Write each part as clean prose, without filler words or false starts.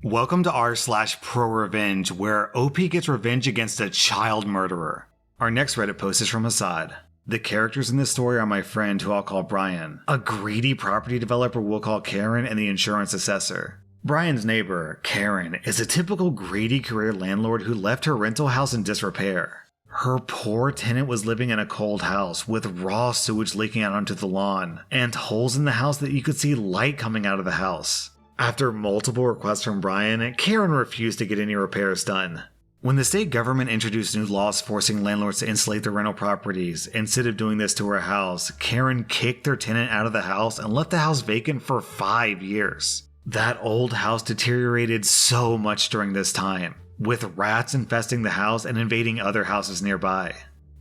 Welcome to r/Prorevenge, where OP gets revenge against a child murderer. Our next Reddit post is from Assad. The characters in this story are my friend, who I'll call Brian, a greedy property developer we'll call Karen, and the insurance assessor. Brian's neighbor, Karen, is a typical greedy career landlord who left her rental house in disrepair. Her poor tenant was living in a cold house with raw sewage leaking out onto the lawn, and holes in the house that you could see light coming out of the house. After multiple requests from Brian, Karen refused to get any repairs done. When the state government introduced new laws forcing landlords to insulate their rental properties, instead of doing this to her house, Karen kicked their tenant out of the house and left the house vacant for 5 years. That old house deteriorated so much during this time, with rats infesting the house and invading other houses nearby.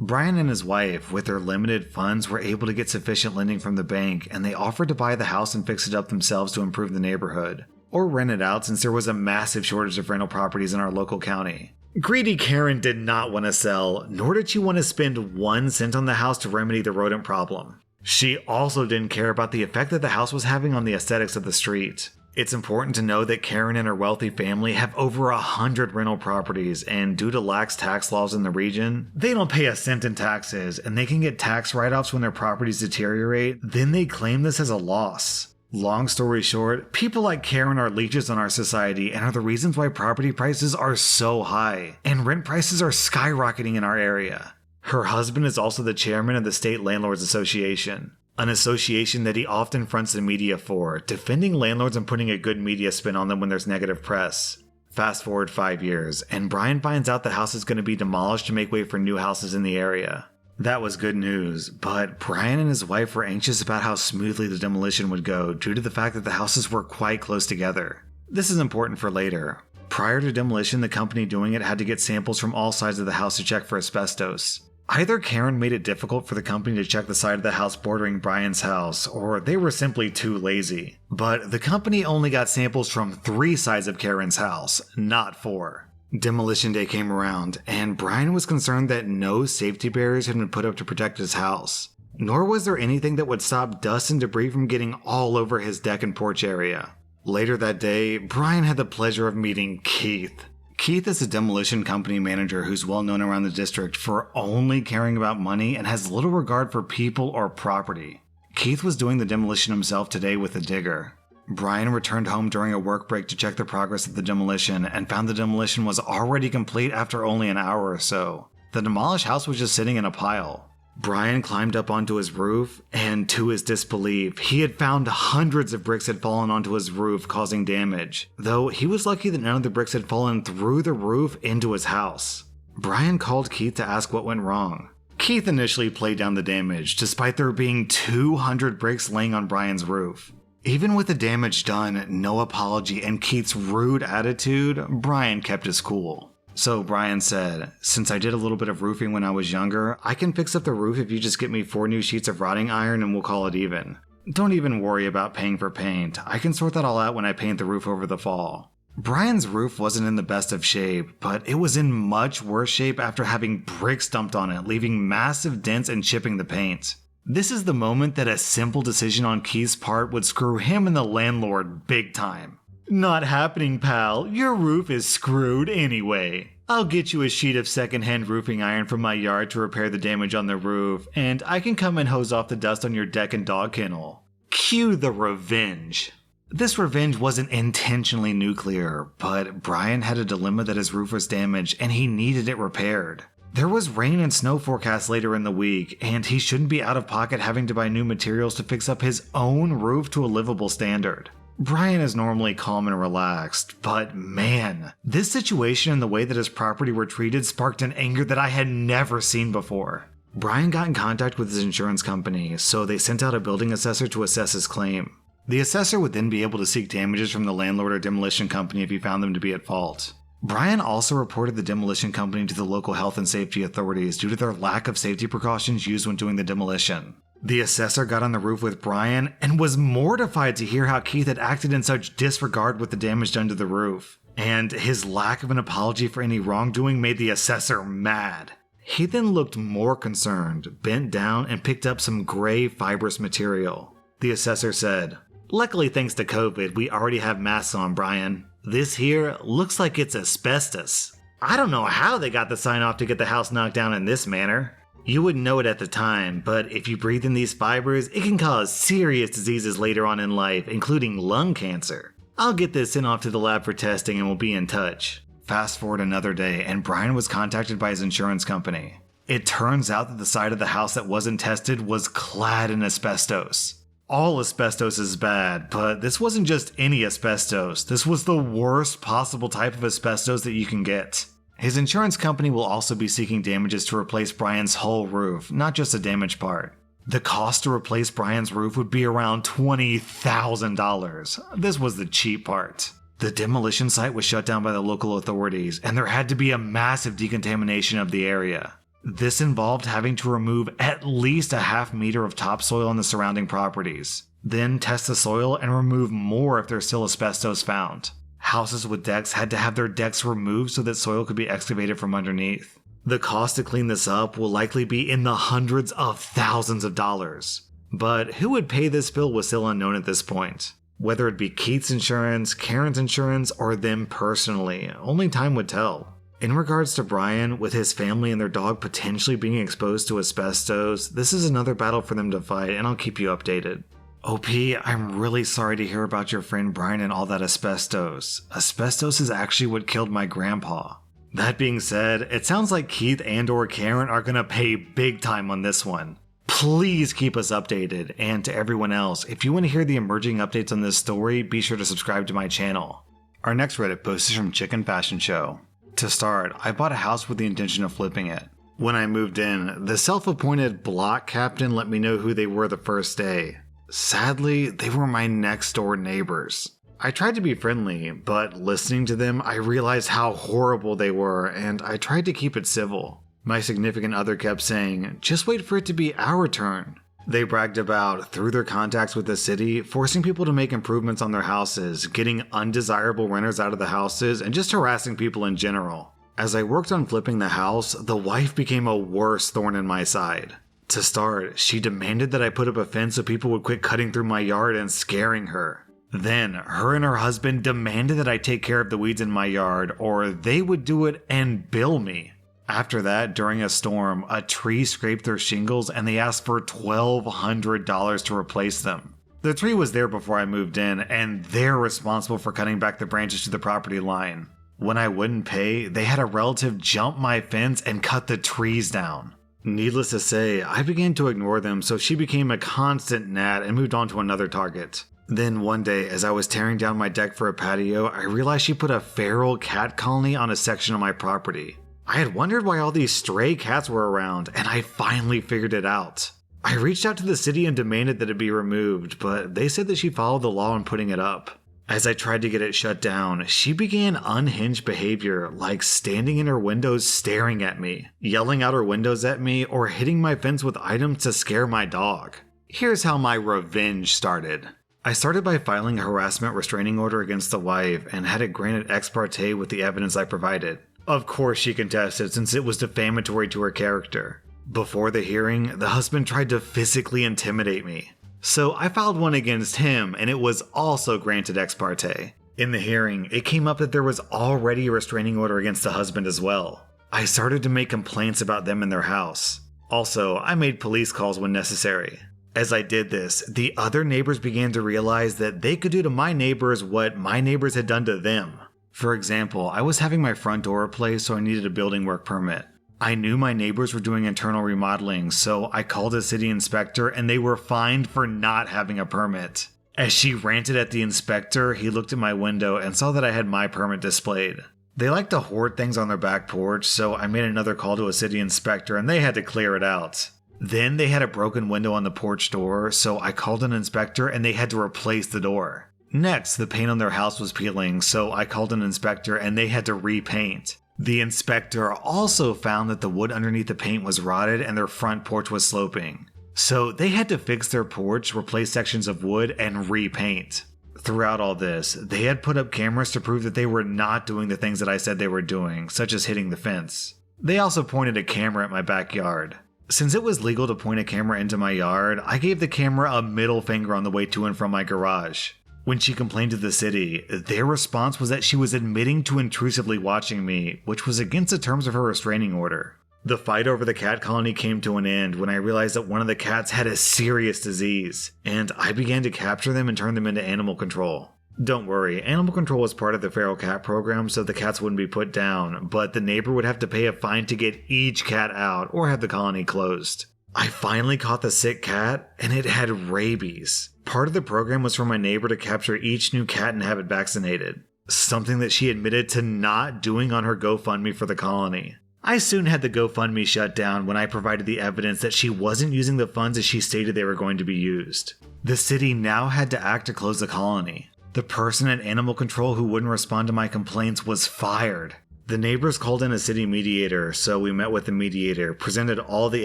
Brian and his wife, with their limited funds, were able to get sufficient lending from the bank, and they offered to buy the house and fix it up themselves to improve the neighborhood, or rent it out since there was a massive shortage of rental properties in our local county. Greedy Karen did not want to sell, nor did she want to spend 1 cent on the house to remedy the rodent problem. She also didn't care about the effect that the house was having on the aesthetics of the street. It's important to know that Karen and her wealthy family have over 100 rental properties, and due to lax tax laws in the region, they don't pay a cent in taxes, and they can get tax write-offs when their properties deteriorate. Then they claim this as a loss. Long story short, people like Karen are leeches on our society and are the reasons why property prices are so high, and rent prices are skyrocketing in our area. Her husband is also the chairman of the State Landlords Association, an association that he often fronts the media for, defending landlords and putting a good media spin on them when there's negative press. Fast forward 5 years, and Brian finds out the house is going to be demolished to make way for new houses in the area. That was good news, but Brian and his wife were anxious about how smoothly the demolition would go due to the fact that the houses were quite close together. This is important for later. Prior to demolition, the company doing it had to get samples from all sides of the house to check for asbestos. Either Karen made it difficult for the company to check the side of the house bordering Brian's house, or they were simply too lazy. But the company only got samples from 3 sides of Karen's house, not 4. Demolition day came around, and Brian was concerned that no safety barriers had been put up to protect his house. Nor was there anything that would stop dust and debris from getting all over his deck and porch area. Later that day, Brian had the pleasure of meeting Keith. Keith is a demolition company manager who's well known around the district for only caring about money and has little regard for people or property. Keith was doing the demolition himself today with a digger. Brian returned home during a work break to check the progress of the demolition and found the demolition was already complete after only an hour or so. The demolished house was just sitting in a pile. Brian climbed up onto his roof, and to his disbelief, he had found hundreds of bricks had fallen onto his roof, causing damage, though he was lucky that none of the bricks had fallen through the roof into his house. Brian called Keith to ask what went wrong. Keith initially played down the damage, despite there being 200 bricks laying on Brian's roof. Even with the damage done, no apology, and Keith's rude attitude, Brian kept his cool. So Brian said, "Since I did a little bit of roofing when I was younger, I can fix up the roof if you just get me 4 new sheets of rotting iron and we'll call it even. Don't even worry about paying for paint. I can sort that all out when I paint the roof over the fall." Brian's roof wasn't in the best of shape, but it was in much worse shape after having bricks dumped on it, leaving massive dents and chipping the paint. This is the moment that a simple decision on Keith's part would screw him and the landlord big time. "Not happening, pal. Your roof is screwed anyway. I'll get you a sheet of secondhand roofing iron from my yard to repair the damage on the roof, and I can come and hose off the dust on your deck and dog kennel." Cue the revenge. This revenge wasn't intentionally nuclear, but Brian had a dilemma that his roof was damaged and he needed it repaired. There was rain and snow forecast later in the week, and he shouldn't be out of pocket having to buy new materials to fix up his own roof to a livable standard. Brian is normally calm and relaxed, but man, this situation and the way that his property were treated sparked an anger that I had never seen before. Brian got in contact with his insurance company, so they sent out a building assessor to assess his claim. The assessor would then be able to seek damages from the landlord or demolition company if he found them to be at fault. Brian also reported the demolition company to the local health and safety authorities due to their lack of safety precautions used when doing the demolition. The assessor got on the roof with Brian and was mortified to hear how Keith had acted in such disregard with the damage done to the roof. And his lack of an apology for any wrongdoing made the assessor mad. He then looked more concerned, bent down, and picked up some gray fibrous material. The assessor said, Luckily, thanks to COVID, we already have masks on, Brian. This here looks like it's asbestos. I don't know how they got the sign off to get the house knocked down in this manner. You wouldn't know it at the time, but if you breathe in these fibers, it can cause serious diseases later on in life, including lung cancer. I'll get this sent off to the lab for testing and we'll be in touch. Fast forward another day, and Brian was contacted by his insurance company. It turns out that the side of the house that wasn't tested was clad in asbestos. All asbestos is bad, but this wasn't just any asbestos. This was the worst possible type of asbestos that you can get. His insurance company will also be seeking damages to replace Brian's whole roof, not just a damaged part. The cost to replace Brian's roof would be around $20,000. This was the cheap part. The demolition site was shut down by the local authorities, and there had to be a massive decontamination of the area. This involved having to remove at least a half meter of topsoil on the surrounding properties, then test the soil and remove more if there's still asbestos found. Houses with decks had to have their decks removed so that soil could be excavated from underneath. The cost to clean this up will likely be in the hundreds of thousands of dollars. But who would pay this bill was still unknown at this point. Whether it be Keith's insurance, Karen's insurance, or them personally, only time would tell. In regards to Brian, with his family and their dog potentially being exposed to asbestos, this is another battle for them to fight, and I'll keep you updated. OP, I'm really sorry to hear about your friend Brian and all that asbestos. Asbestos is actually what killed my grandpa. That being said, it sounds like Keith and/or Karen are gonna pay big time on this one. Please keep us updated, and to everyone else, if you want to hear the emerging updates on this story, be sure to subscribe to my channel. Our next Reddit post is from Chicken Fashion Show. To start, I bought a house with the intention of flipping it. When I moved in, the self-appointed block captain let me know who they were the first day. Sadly, they were my next door neighbors. I tried to be friendly, but listening to them, I realized how horrible they were, and I tried to keep it civil. My significant other kept saying, just wait for it to be our turn. They bragged about, through their contacts with the city, forcing people to make improvements on their houses, getting undesirable renters out of the houses, and just harassing people in general. As I worked on flipping the house, the wife became a worse thorn in my side. To start, she demanded that I put up a fence so people would quit cutting through my yard and scaring her. Then, her and her husband demanded that I take care of the weeds in my yard, or they would do it and bill me. After that, during a storm, a tree scraped their shingles and they asked for $1,200 to replace them. The tree was there before I moved in, and they're responsible for cutting back the branches to the property line. When I wouldn't pay, they had a relative jump my fence and cut the trees down. Needless to say, I began to ignore them, so she became a constant gnat and moved on to another target. Then one day, as I was tearing down my deck for a patio, I realized she put a feral cat colony on a section of my property. I had wondered why all these stray cats were around, and I finally figured it out. I reached out to the city and demanded that it be removed, but they said that she followed the law in putting it up. As I tried to get it shut down, she began unhinged behavior, like standing in her windows staring at me, yelling out her windows at me, or hitting my fence with items to scare my dog. Here's how my revenge started. I started by filing a harassment restraining order against the wife and had it granted ex parte with the evidence I provided. Of course she contested since it was defamatory to her character. Before the hearing, the husband tried to physically intimidate me. So I filed one against him and it was also granted ex parte. In the hearing, it came up that there was already a restraining order against the husband as well. I started to make complaints about them in their house. Also, I made police calls when necessary. As I did this, the other neighbors began to realize that they could do to my neighbors what my neighbors had done to them. For example, I was having my front door replaced, so I needed a building work permit. I knew my neighbors were doing internal remodeling, so I called a city inspector and they were fined for not having a permit. As she ranted at the inspector, he looked at my window and saw that I had my permit displayed. They like to hoard things on their back porch, so I made another call to a city inspector and they had to clear it out. Then they had a broken window on the porch door, so I called an inspector and they had to replace the door. Next, the paint on their house was peeling, so I called an inspector and they had to repaint. The inspector also found that the wood underneath the paint was rotted and their front porch was sloping. So they had to fix their porch, replace sections of wood, and repaint. Throughout all this, they had put up cameras to prove that they were not doing the things that I said they were doing, such as hitting the fence. They also pointed a camera at my backyard. Since it was legal to point a camera into my yard, I gave the camera a middle finger on the way to and from my garage. When she complained to the city, their response was that she was admitting to intrusively watching me, which was against the terms of her restraining order. The fight over the cat colony came to an end when I realized that one of the cats had a serious disease, and I began to capture them and turn them into animal control. Don't worry, animal control was part of the feral cat program, so the cats wouldn't be put down, but the neighbor would have to pay a fine to get each cat out or have the colony closed. I finally caught the sick cat, and it had rabies. Part of the program was for my neighbor to capture each new cat and have it vaccinated, something that she admitted to not doing on her GoFundMe for the colony. I soon had the GoFundMe shut down when I provided the evidence that she wasn't using the funds as she stated they were going to be used. The city now had to act to close the colony. The person at animal control who wouldn't respond to my complaints was fired. The neighbors called in a city mediator, so we met with the mediator, presented all the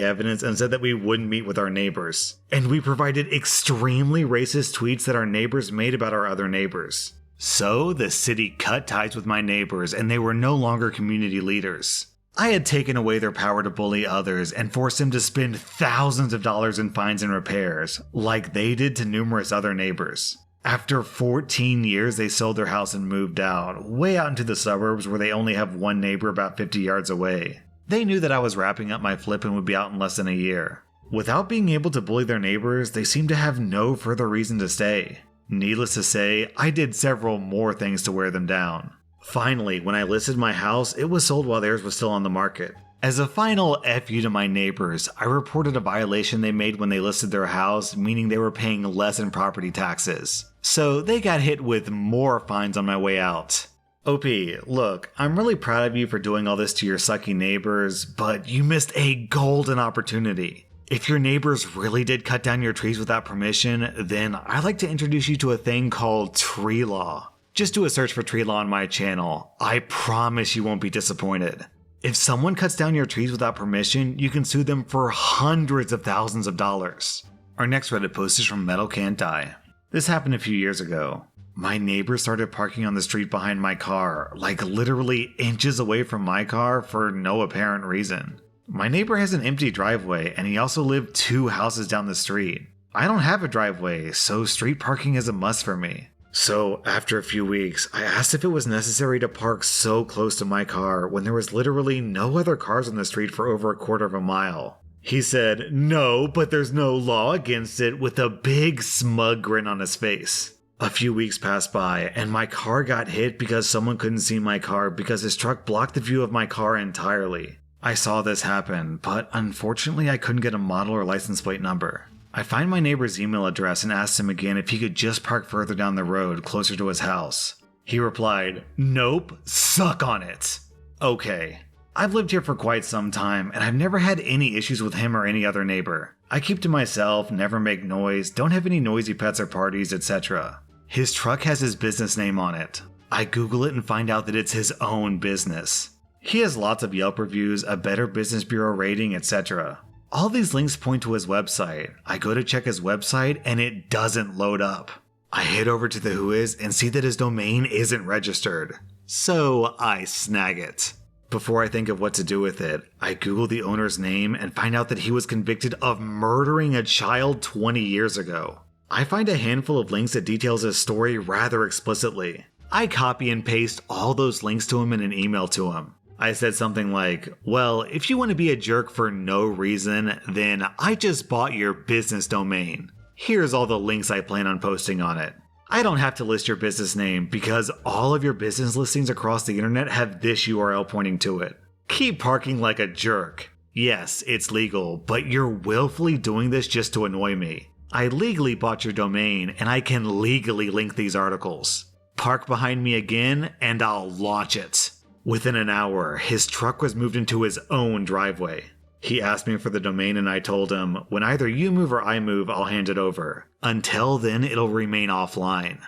evidence, and said that we wouldn't meet with our neighbors. And we provided extremely racist tweets that our neighbors made about our other neighbors. So the city cut ties with my neighbors, and they were no longer community leaders. I had taken away their power to bully others and forced them to spend thousands of dollars in fines and repairs, like they did to numerous other neighbors. After 14 years, they sold their house and moved out, way out into the suburbs where they only have one neighbor about 50 yards away. They knew that I was wrapping up my flip and would be out in less than a year. Without being able to bully their neighbors, they seemed to have no further reason to stay. Needless to say, I did several more things to wear them down. Finally, when I listed my house, it was sold while theirs was still on the market. As a final F you to my neighbors, I reported a violation they made when they listed their house, meaning they were paying less in property taxes. So they got hit with more fines on my way out. OP, look, I'm really proud of you for doing all this to your sucky neighbors, but you missed a golden opportunity. If your neighbors really did cut down your trees without permission, then I'd like to introduce you to a thing called tree law. Just do a search for tree law on my channel. I promise you won't be disappointed. If someone cuts down your trees without permission, you can sue them for hundreds of thousands of dollars. Our next Reddit post is from Metal Can't Die. This happened a few years ago. My neighbor started parking on the street behind my car, like literally inches away from my car for no apparent reason. My neighbor has an empty driveway, and he also lived 2 houses down the street. I don't have a driveway, so street parking is a must for me. So, after a few weeks, I asked if it was necessary to park so close to my car when there was literally no other cars on the street for over a quarter of a mile. He said, "No, but there's no law against it," with a big smug grin on his face. A few weeks passed by, and my car got hit because someone couldn't see my car because his truck blocked the view of my car entirely. I saw this happen, but unfortunately I couldn't get a model or license plate number. I find my neighbor's email address and asked him again if he could just park further down the road, closer to his house. He replied, "Nope, suck on it." Okay. I've lived here for quite some time, and I've never had any issues with him or any other neighbor. I keep to myself, never make noise, don't have any noisy pets or parties, etc. His truck has his business name on it. I Google it and find out that it's his own business. He has lots of Yelp reviews, a Better Business Bureau rating, etc. All these links point to his website. I go to check his website and it doesn't load up. I head over to the Whois and see that his domain isn't registered. So I snag it. Before I think of what to do with it, I Google the owner's name and find out that he was convicted of murdering a child 20 years ago. I find a handful of links that details his story rather explicitly. I copy and paste all those links to him in an email to him. I said something like, "Well, if you want to be a jerk for no reason, then I just bought your business domain. Here's all the links I plan on posting on it. I don't have to list your business name because all of your business listings across the internet have this URL pointing to it. Keep parking like a jerk. Yes, it's legal, but you're willfully doing this just to annoy me. I legally bought your domain and I can legally link these articles. Park behind me again and I'll launch it." Within an hour, his truck was moved into his own driveway. He asked me for the domain and I told him, "When either you move or I move, I'll hand it over. Until then, it'll remain offline."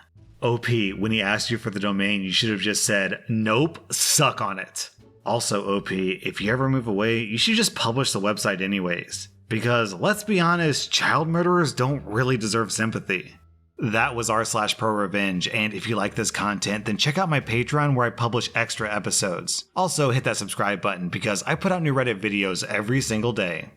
OP, when he asked you for the domain, you should have just said, "Nope, suck on it." Also, OP, if you ever move away, you should just publish the website anyways. Because, let's be honest, child murderers don't really deserve sympathy. That was rSlash and if you like this content, then check out my Patreon where I publish extra episodes. Also, hit that subscribe button because I put out new Reddit videos every single day.